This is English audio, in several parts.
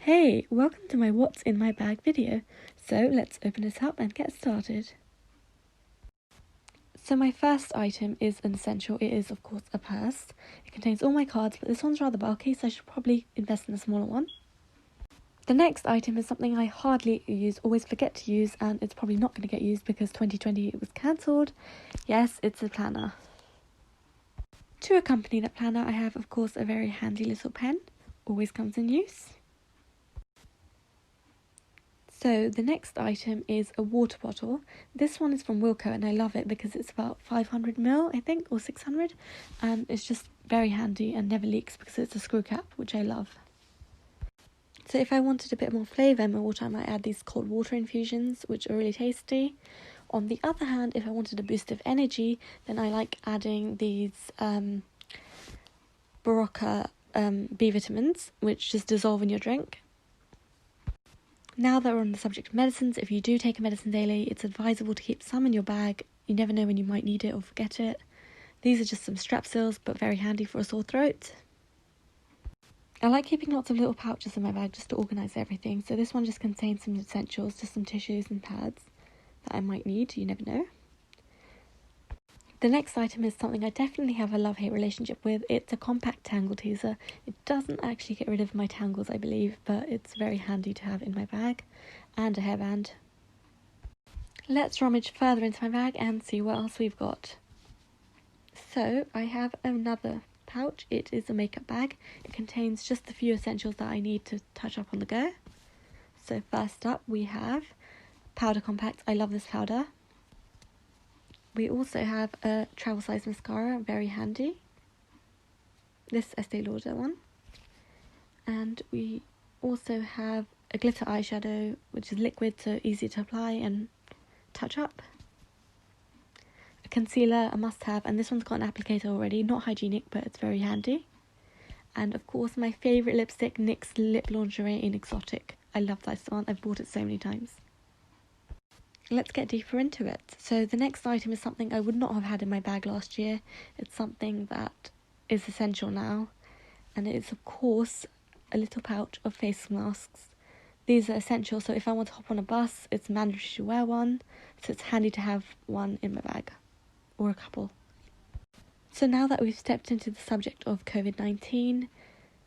Hey, welcome to my What's in my bag video. So let's open this up and get started. So my first item is an essential. It is of course a purse. It contains all my cards, but this one's rather bulky, so I should probably invest in a smaller one. The next item is something I hardly use, always forget to use, and it's probably not going to get used because 2020 it was cancelled. Yes, it's a planner. To accompany that planner, I have of course a very handy little pen. Always comes in use. So the next item is a water bottle. This one is from Wilko and I love it because it's about 500ml, I think, or 600, and it's just very handy and never leaks because it's a screw cap, which I love. So if I wanted a bit more flavour in my water, I might add these cold water infusions, which are really tasty. On the other hand, if I wanted a boost of energy, then I like adding these Barocca B vitamins, which just dissolve in your drink. Now that we're on the subject of medicines, if you do take a medicine daily, it's advisable to keep some in your bag. You never know when you might need it or forget it. These are just some Strepsils, but very handy for a sore throat. I like keeping lots of little pouches in my bag just to organise everything. So this one just contains some essentials, just some tissues and pads that I might need, you never know. The next item is something I definitely have a love-hate relationship with. It's a compact Tangle Teezer. It doesn't actually get rid of my tangles, I believe, but it's very handy to have in my bag. And a hairband. Let's rummage further into my bag and see what else we've got. So, I have another pouch. It is a makeup bag. It contains just a few essentials that I need to touch up on the go. So first up we have powder compact. I love this powder. We also have a travel size mascara, very handy. This Estee Lauder one. And we also have a glitter eyeshadow, which is liquid, so easy to apply and touch up. A concealer, a must-have, and this one's got an applicator already, not hygienic, but it's very handy. And of course, my favourite lipstick, NYX Lip Lingerie in Exotic. I love this one, I've bought it so many times. Let's get deeper into it. So the next item is something I would not have had in my bag last year. It's something that is essential now, and it is of course a little pouch of face masks. These are essential, so if I want to hop on a bus, it's mandatory to wear one, so it's handy to have one in my bag, or a couple. So now that we've stepped into the subject of COVID-19,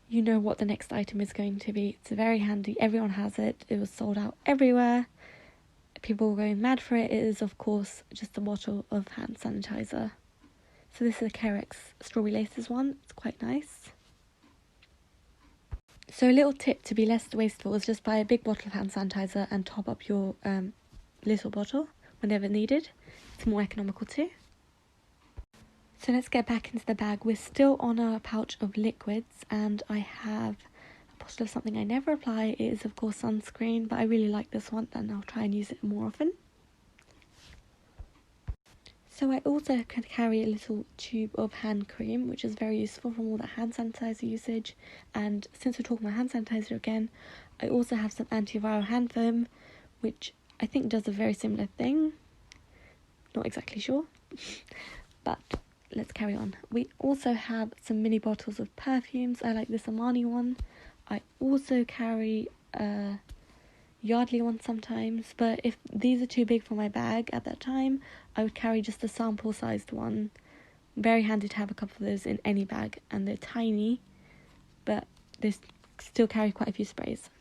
you know what the next item is going to be. It's very handy, everyone has it, it was sold out everywhere. People were going mad for it. It is of course just a bottle of hand sanitizer. So this is a Carex Strawberry Laces one. It's quite nice. So a little tip to be less wasteful is just buy a big bottle of hand sanitizer and top up your little bottle whenever needed. It's more economical too. So let's get back into the bag. We're still on a pouch of liquids, and I have of something I never apply. It is of course sunscreen, but I really like this one and I'll try and use it more often. So I also can carry a little tube of hand cream, which is very useful from all that hand sanitizer usage. And since we're talking about hand sanitizer again, I also have some antiviral hand foam, which I think does a very similar thing. Not exactly sure, but let's carry on. We also have some mini bottles of perfumes. I like this Armani one. I also carry a Yardley one sometimes, but if these are too big for my bag at that time, I would carry just a sample sized one. Very handy to have a couple of those in any bag, and they're tiny, but they still carry quite a few sprays.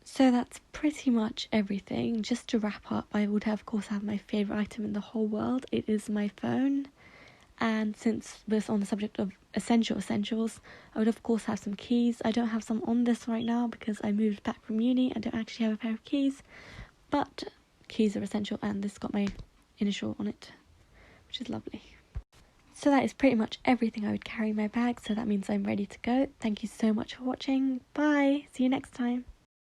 So that's pretty much everything. Just to wrap up, I would of course have my favourite item in the whole world. It is my phone. And since we're on the subject of essentials, I would of course have some keys. I don't have some on this right now because I moved back from uni. I don't actually have a pair of keys, but keys are essential, and this got my initial on it, which is lovely. So that is pretty much everything I would carry in my bag, so that means I'm ready to go. Thank you so much for watching. Bye! See you next time.